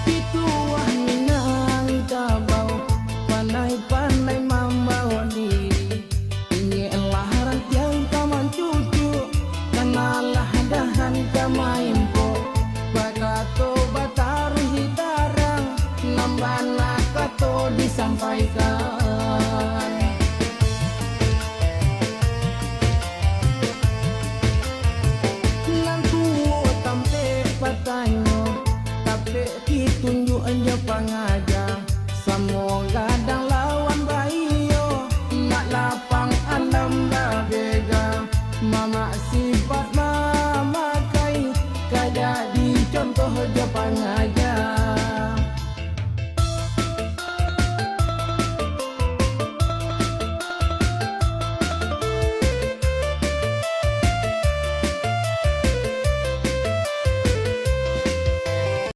Pituah minang tabau, pandai-pandai membawa diri. Ingatlah rantiang kaman cucu, kenalah dahan kamain po. Bakato bataruh hitarang, nambana kato disampaikan. Nantu tampe patanyo, tapi ditunjuk aja pangaja. Semoga dan lawan bayo, nak lapang alam babega. Mama sifat mama kai, kada dicontoh aja pangaja.